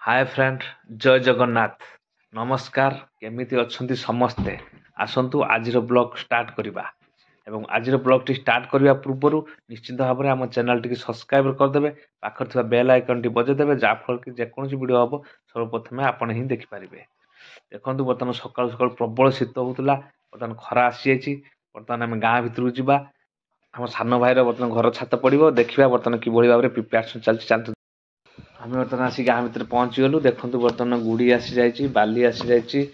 Hi friend, जय जगन्नाथ। नमस्कार, केमिति अछंती समस्ते। आसंतु आजिर ब्लॉग स्टार्ट करिबा एवं आजिर ब्लॉग टी स्टार्ट करिया पूर्व निश्चित भाव में आम चैनल टी सब्सक्राइब करदेवे, पाखर थिबा बेल आइकन टी बजेदेवे जाफल कि जेकोसी वीडियो हम सर्वप्रथमे आपण ही देखि पारिबे। देखंतु बर्तमान सकाळ सकाळ प्रबल शीत होउतला, बर्तमान खरा आसी जायछि। बर्तमान आम गाँ भितर जिबा, हम सान भाईर बर्तमान घर छात पड़िबो, देखिबा बर्तमान किभଳି भाबरे प्रिपरेशन चलछि। आम बर्तमान आसी गाँ भितर पहुँची गलु। देखु बर्तमान गुड़ी आसी जाइए, बाली आसी जाइए,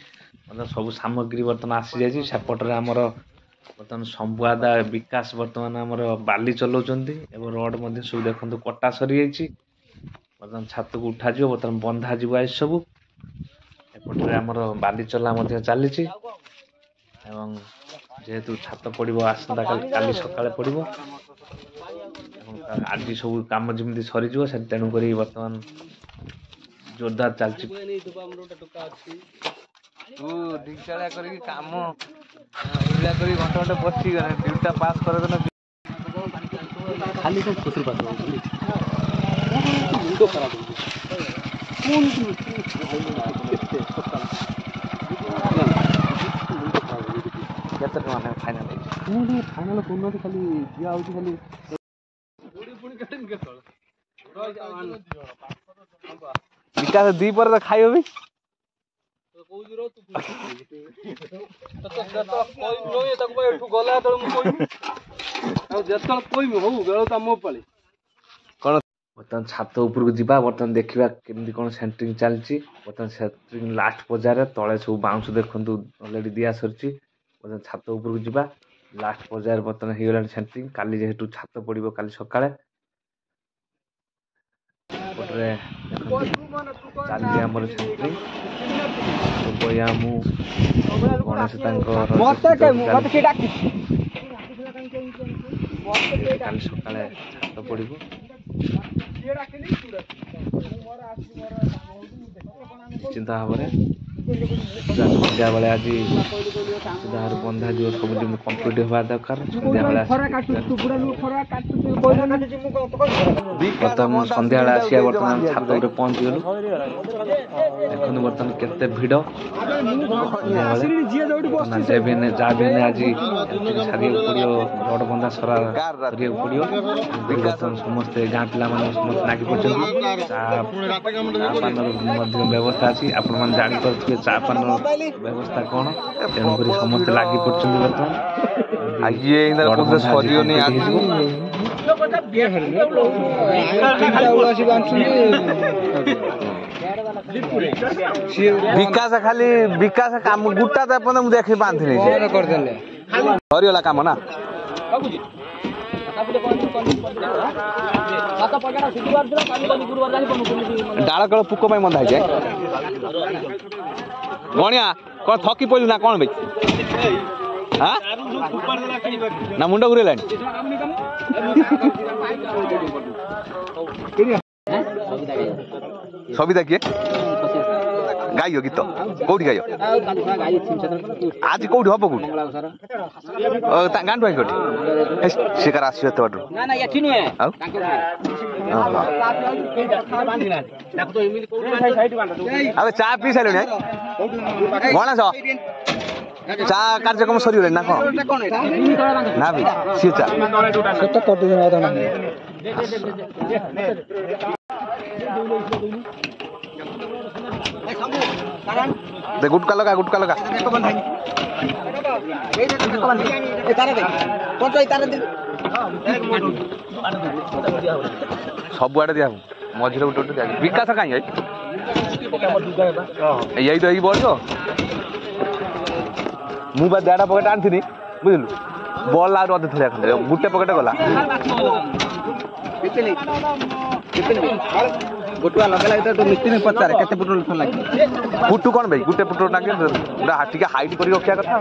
मतलब सब सामग्री बर्तमान आसी जाइए। सेपटे आमर बर्तमान संवादा विकास बर्तमान आमर बाली चलाउछन्ति एवं रड मध्य सब देखु कटा सरी जाइए। बर्तमान छात को उठा जाव, बर्तमान बंधा जीव सब एपटे आमर बाली चला चली एवं जेहेतु छात पड़ो आसंता काली सकाଳେ पड़ो आज सब कम जमी सरीज तेणुक बर्तमान जोरदार चलती खाली फाइनल खाली दिया खाली विकास दी पर खाई भी बर्तमान छात उपरକୁ ଯିବା। बर्तमान देखा केमती कौन सेंटरिंग चलती। बर्तमान सेंटरिंग लास्ट पर्यायर तले सब बाउंस देखु अलरेडी दिया सरी। बर्तमान छात उपरକୁ ଯିବା, लास्ट पर्यायर बर्तमान हो गला सेंटरिंग। काली जेहेतु छात पड़ो काली सकाळे पटरे चली आमर सेंटरिंग गणेश काली सकाळे छात पड़ो निश्चिंत भाव संध्या बेले आज सुधार बंधा जो सब जमी कम्प्लीट हवा दरकार। बर्तमान संध्या बेले आसिया बर्तमान छात उपर पहुंची गलु। देखो बर्तमान केते भिड़ आज सारे पड़ो रड बंधा सरा सरिया पड़ो। बर्तमान समस्ते गाँ पिला समस्त नागि पड़े व्यवस्था अच्छी। आपण मैंने जापे चा पान व्यवस्था कौन, तेणुक समस्ते लगी पड़े। विकास खाली विकास काम गुटा तो देख बांधि सरीगला कम ना डाल कल पुक बंधा जाए गणिया कौन थकी पड़ू ना कौन भाई हाँ ना मुंड घूर सबिता किए गाय गीत कौटी गाय आज कौटी हम कौटी गाँठ भाई कौटी शिकार आसो अबे चा पी सारे गणेश चा कार्यक्रम सरी ना कौन ना भी सी चा गुटका लगा सब आड़े दिया मझे गोटे गोटे दिया विकास कहीं यही तो यही बल मुझे देड़ा पकेट आनी बुझलु बल आ अधे थोड़ा खंडे गोटे पकेट गला गोटुआ लगे तो मिस्त्री पचारे केते पुटुल लगे पुटु कौन भाई गोटे पुटु ना टे हाइट कर रखा कथा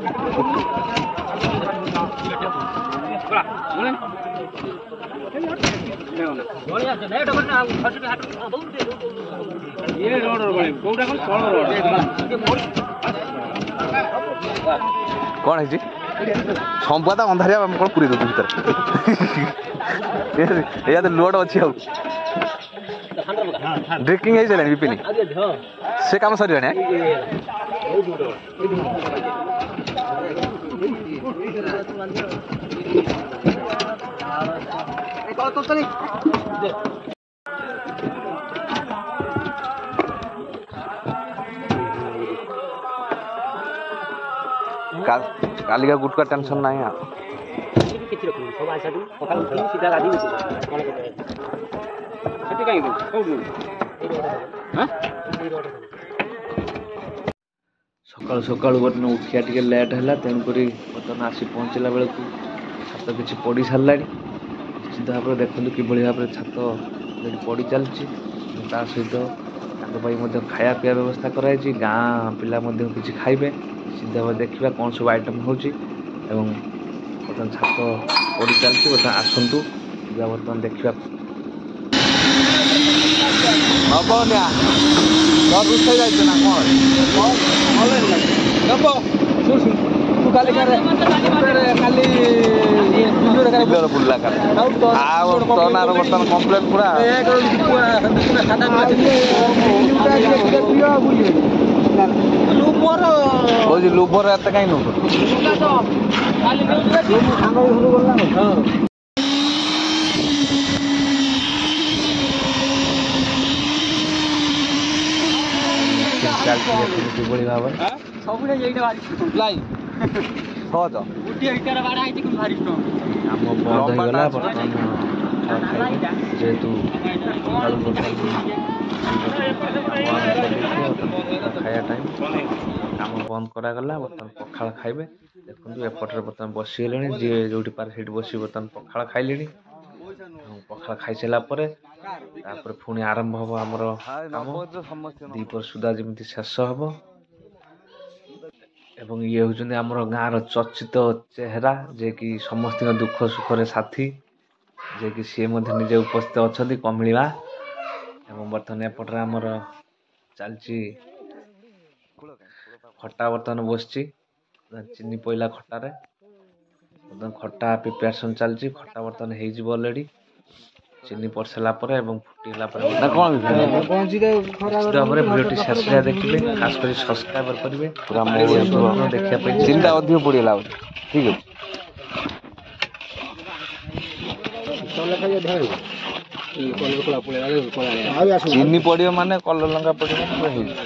कौन है संवाद अंधारिया कौन पूरी दे भर या तो लोड अच्छी ଡ୍ରିଙ୍କିଂ ହେଇସାରିଲାଣି ବିପିନି ସେ କାମ ସରିଲାଣି କାଲିକା ଗୁଟକା ଟେନସନ୍ ନାହିଁ ଆଉ ସକାଳୁ ସକାଳୁ ବର୍ତ୍ତମାନ ଉଠିବା ଟିକେ ଲେଟ୍ ହେଲା, ତେଣୁକରି ବର୍ତ୍ତମାନ ଆସି ପହଞ୍ଚିଲା ବେଳକୁ ଛାତ କିଛି ପଡ଼ି ସାରିଲାଣି। ନିଶ୍ଚିତ ଭାବରେ ଦେଖନ୍ତୁ କିଭଳି ଭାବରେ ଛାତ ସେଠି ପଡ଼ି ଚାଲିଛି। ତା ସହିତ ତାଙ୍କ ପାଇଁ ମଧ୍ୟ ଖାଇବା ପିଇବା ବ୍ୟବସ୍ଥା କରାଯାଇଛି। ଗାଁ ପିଲା ମଧ୍ୟ କିଛି ଖାଇବେ। ନିଶ୍ଚିତ ଭାବରେ ଦେଖିବା କ'ଣ ସବୁ ଆଇଟମ୍ ହେଉଛି ଏବଂ ବର୍ତ୍ତମାନ ଛାତ ପଡ଼ି ଚାଲିଛି। ବର୍ତ୍ତମାନ ଆସନ୍ତୁ ଯିବା ବର୍ତ୍ତମାନ ଦେଖିବା। ରୋଷେଇ ଯାଇଛ ନା କ'ଣ ବୁଲିଲା ଆଉ ତନାର ବର୍ତ୍ତମାନ କମ୍ପ୍ଲେନ୍ ପୁରା କହୁଛି ଲୁଭର ଏତେ କାହିଁ ନଉଛ କିଭଳି ଭାବରେ ଆମ ବନ୍ଦ ହେଇଗଲା। ବର୍ତ୍ତମାନ ଯେହେତୁ ଖାଇବା ଟାଇମ୍ କାମ ବନ୍ଦ କରାଗଲା। ବର୍ତ୍ତମାନ ପଖାଳ ଖାଇବେ। ଦେଖନ୍ତୁ ଏପଟରେ ବର୍ତ୍ତମାନ ବସିଗଲେଣି, ଯିଏ ଯୋଉଠି ପାରେ ସେଇଠି ବସି ବର୍ତ୍ତମାନ ପଖାଳ ଖାଇଲେଣି। ଏବଂ ପଖାଳ ଖାଇସାରିଲା ପରେ ତାପରେ ପୁଣି ଆରମ୍ଭ ହେବ ଆମର କାମ। ଦ୍ୱିପହର ସୁଦ୍ଧା ଯେମିତି ଶେଷ ହେବ। ଏବଂ ଇଏ ହେଉଛନ୍ତି ଆମର ଗାଁର ଚର୍ଚ୍ଚିତ ଚେହେରା, ଯିଏକି ସମସ୍ତଙ୍କ ଦୁଃଖ ସୁଖରେ ସାଥୀ, ଯିଏକି ସିଏ ମଧ୍ୟ ନିଜେ ଉପସ୍ଥିତ ଅଛନ୍ତି କମିଳିବା। ଏବଂ ବର୍ତ୍ତମାନ ଏପଟରେ ଆମର ଚାଲିଛି ଖଟା। ବର୍ତ୍ତମାନ ବସିଛି ଚିନି ପଇଲା ଖଟାରେ। ବର୍ତ୍ତମାନ ଖଟା ପ୍ରିପାରେସନ୍ ଚାଲିଛି। ଖଟା ବର୍ତ୍ତମାନ ହେଇଯିବ ଅଲରେଡ଼ି। ଚିନି ପଡ଼ି ସାରିଲା ପରେ ଏବଂ ଫୁଟିଗଲା ପରେ ନିଶ୍ଚିତ ଭାବରେ ଭିଡ଼ିଓଟି ଶେଷ ଯାଏଁ ଦେଖିବେ। ଖାସ୍ କରି ସବସ୍କ୍ରାଇବ୍ କରିବେ। ପୁରା ଦେଖିବା ପାଇଁ ଚିନ୍ତା ଅଧିକ ପଡ଼ିଗଲା ଠିକ୍ ଅଛି। ଚିନି ପଡ଼ିବ ମାନେ କଲର ଲଙ୍କା ପଡ଼ିବ ମାନେ ହେଇଯିବ।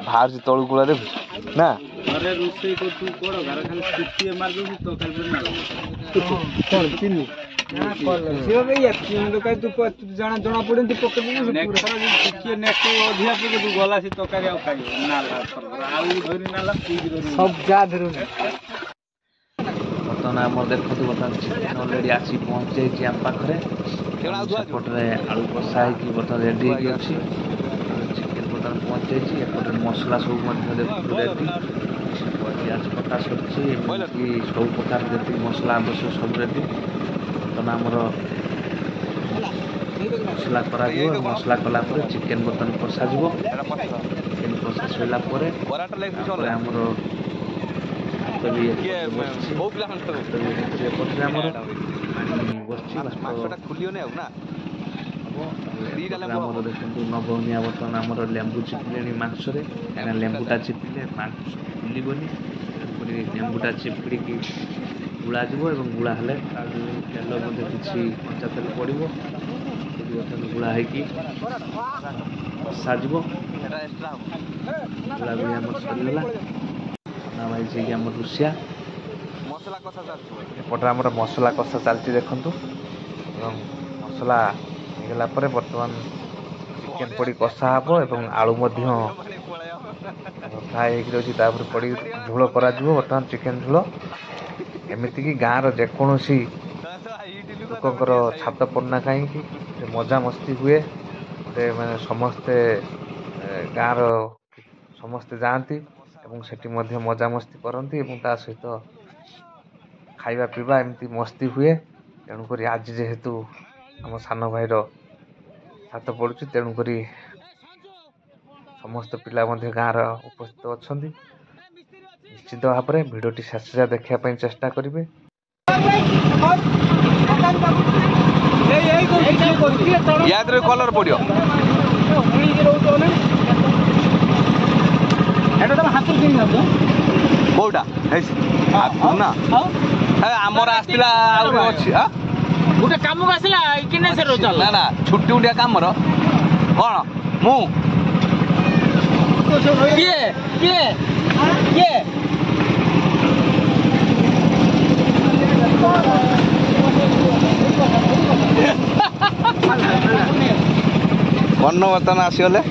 ବାହାରୁଛି ତଳୁ କୂଳ ଦେଖୁଛୁ ନା ରୋଷେଇ କରୁଛୁ କଣ ଘର ଖାଲି ଟିକିଏ ମାରିଦଉଛି ତରକାରୀ ଜଣା ପଡୁନି ପକେଇ ଅଧିକା ପକେଇ ଗଲା ସେ ତରକାରୀ ଆଉ ଖାଇବ ବର୍ତ୍ତମାନ ଆମର ଦେଖନ୍ତୁ ବର୍ତ୍ତମାନ ଚିକେନ୍ ଅଲରେଡ଼ି ଆସି ପହଞ୍ଚି ଯାଇଛି ଆମ ପାଖରେ। ସେପଟରେ ଆଳୁ କଷା ହେଇକି ବର୍ତ୍ତମାନ ରେଡ଼ି ହେଇକି ଅଛି। ଚିକେନ୍ ବର୍ତ୍ତମାନ ପହଞ୍ଚି ଯାଇଛି। ଏପଟରେ ମସଲା ସବୁ ମଧ୍ୟ ଦେଖନ୍ତୁ ରେଡ଼ି। ପିଆଜ କଟା ସରିଛି। ଏମିତିକି ସବୁ ପ୍ରକାର ଯେତିକି ମସଲା ଆବଶ୍ୟକ ସବୁ ରେଡ଼ି। ବର୍ତ୍ତମାନ ଆମର ମସଲା କରାଯିବ। ମସଲା କଲା ପରେ ଚିକେନ୍ ବର୍ତ୍ତମାନ କଷାଯିବ। ଚିକେନ୍ କଷା ସରିଲା ପରେ ତାପରେ ଆମର ଭାତ ବି ବସିଛି। ଏପଟରେ ଆମର ପାଣି ବସିଛି। ଆମର ଦେଖନ୍ତୁ ନବନିଆ ବର୍ତ୍ତମାନ ଆମର ଲେମ୍ବୁ ଚିପିଲେଣି ମାଂସରେ। କାହିଁକିନା ଲେମ୍ବୁଟା ଚିପିଲେ ମାଂସ ଫୁଲିବନି। ତେଣୁକରି ଲେମ୍ବୁଟା ଚିପିଡ଼ିକି ଗୁଳା ଯିବ ଏବଂ ଗୁଳା ହେଲେ ତା ତେଲ ମଧ୍ୟ କିଛି କଞ୍ଚା ତେଲ ପଡ଼ିବ। ସେଠି ବର୍ତ୍ତମାନ ଗୁଳା ହେଇକି କଷାଯିବ। ଗୁଳା ଗୁଳି ଆମର ସରିଗଲା। ଭାଇ ଯିଏକି ଆମର ରୁଷିଆ ଏପଟରେ ଆମର ମସଲା କଷା ଚାଲିଛି ଦେଖନ୍ତୁ। ଏବଂ ମସଲା ହେଇଗଲା ପରେ ବର୍ତ୍ତମାନ ଚିକେନ୍ ପଡ଼ି କଷା ହେବ ଏବଂ ଆଳୁ ମଧ୍ୟ ଫ୍ରାଏ ହେଇକି ଅଛି ତାପରେ ପଡ଼ି ଝୋଳ କରାଯିବ। ବର୍ତ୍ତମାନ ଚିକେନ୍ ଝୋଳ। ଏମିତିକି ଗାଁର ଯେକୌଣସି ଲୋକଙ୍କର ଛାତ ପଡ଼ୁନା କାହିଁକି ଗୋଟେ ମଜାମସ୍ତି ହୁଏ। ଗୋଟେ ମାନେ ସମସ୍ତେ ଗାଁର ସମସ୍ତେ ଯାଆନ୍ତି ଏବଂ ସେଠି ମଧ୍ୟ ମଜାମସ୍ତି କରନ୍ତି ଏବଂ ତା ସହିତ ଖାଇବା ପିଇବା ଏମିତି ମସ୍ତି ହୁଏ। ତେଣୁକରି ଆଜି ଯେହେତୁ ଆମ ସାନ ଭାଇର ଛାତ ପଡ଼ୁଛି, ତେଣୁକରି ସମସ୍ତ ପିଲା ମଧ୍ୟ ଗାଁର ଉପସ୍ଥିତ ଅଛନ୍ତି। ନିଶ୍ଚିତ ଭାବରେ ଭିଡ଼ିଓଟି ଶେଷ ଯାଏଁ ଦେଖିବା ପାଇଁ ଚେଷ୍ଟା କରିବେ। याद कलर पड़ो कौटा ना आमर आसला गोटे काम को आसला ना ना छुट्टी उठिया कम कौन मु किए किए किए कर्ण बर्तन आसीगले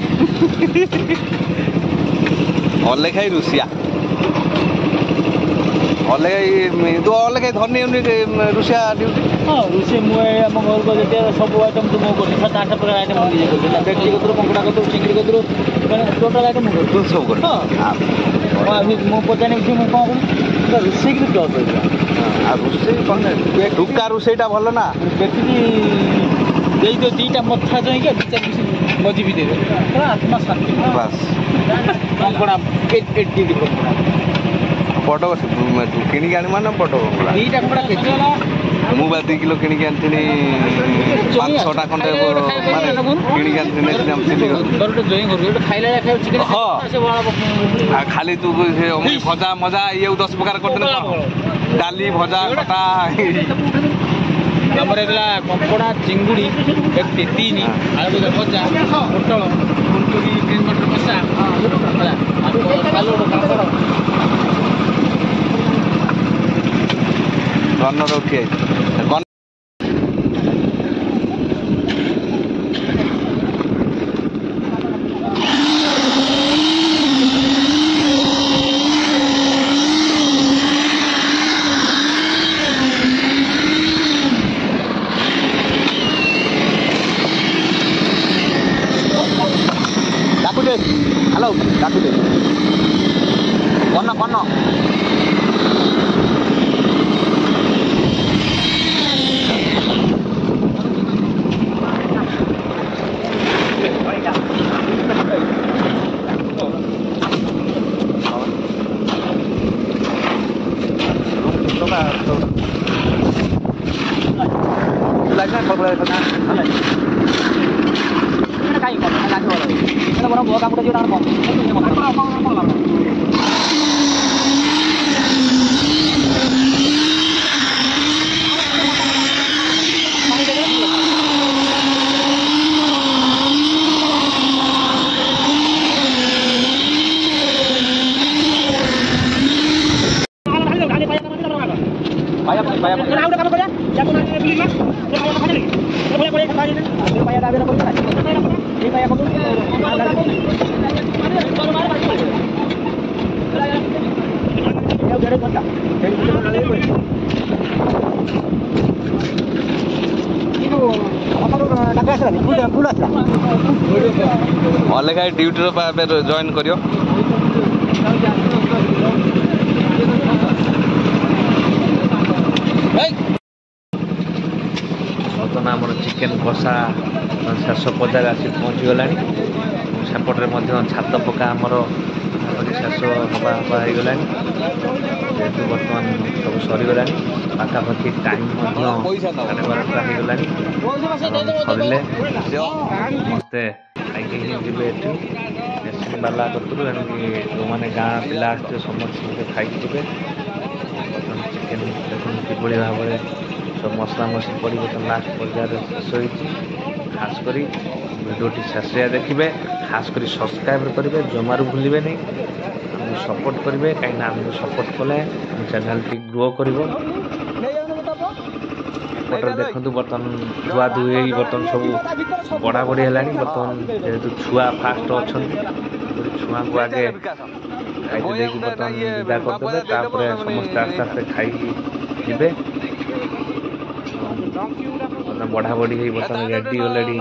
अलेखाई रुषिया अलेखाई तू अलेखाई धरनी रुषिया ड्यूटी हाँ रोषे मुझे आम घर को जो सब आइटम तो मुझे कर 7-8 प्रकार आइटम मुझे कर व्यक्ति कतरू कंकड़ा कतरू चिंगड़ी कतरू मैंने टोटल आइटम मुझे तू सब कर मु पचाने मुझे कौन कर रोषे की जॉब रोषे टुका रोषेटा भल ना व्यक्ति दे दीटा मथा जो क्या 2-4 मजी भी दे आत्मा शांति बस कंकड़ा 80 कंकड़ा पट किणिक आनी मान पट दीटा कंकड़ा केजी मुझे 2 किलो किणिक आनी 5-6टा खंडे किणिक आनी हाँ खाली तू भजा मजा ये 10 प्रकार कर डाली भजा खटा आमर कंकड़ा चिंगुड़ी व्यक्ति 3 आलू भजा पोटल फुलकोबी ग्रीन मटर कषा गन्नर उठी हेलो डाकू दे कन्न कन्न अलेखाई ड्यूटी जॉइन करियो बर्तमान आम चिकेन कषा शेष पर्यायर आसी पहुँचीगला सेपटे छात पका आमर शेष हवा हवा होगला जेहेतु बर्तमान सब सरीगला पाखापाखि टाइम 12:30 होगला सरिले समस्ते खाई जी मेसीन बाला कतरू जो मैंने गाँ पिला आसते समस्त खाई जी चिकेन देखते किभली भाव में सब मसला मसली पड़ी बर्तमान लास्ट पर्यायर शेष हो खासकर भिडियोटी शेष देखिए खासकर सब्सक्राइब करेंगे जमारू भूलिए नहीं आमको सपोर्ट करेंगे कहीं आमको सपोर्ट कले चैनल टी ग्रो कर देखु बर्तमान धुआ धुई बर्तमान सब बढ़ा बढ़ी है बर्तमान जेहेतु छुआ फास्ट अच्छा छुआ को आगे खाई बर्तमान विदा करदे समस्त आस्ते आस्ते खाई जी बढ़ा बढ़ी बर्तमान रेडी अलरेडी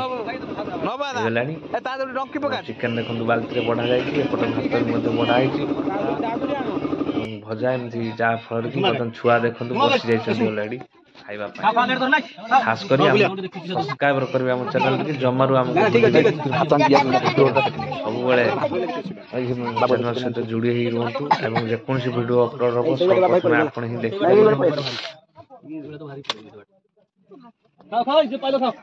चिकेन देखो बाल्टी बढ़ा जाए भात बढ़ाई भजा एमती जहाँ फल कि बर्तमान छुआ देखो बसी जाइए खाइबा खास कर सब्सक्राइब करेंगे आम चैनल की जमारू आम सब चैनल सहित जोड़ी रुहतु और जेकोसी वीडियो अपलोड हम सब प्रथम आप ही देखिए। ଖାଅ ଖାଅ ଯେ ପାଇଲ ଖାଅ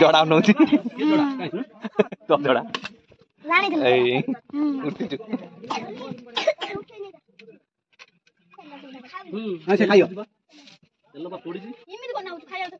ଜଡ଼ା ନଉଛି ତ ଜଡ଼ା ଏଇ ଉଠିଛୁ ଆଚ୍ଛା ଖାଇଅ ତେଲ ବା ପଡିଛି ଏମିତି ବନାଉଛି ଖାଇବା ତ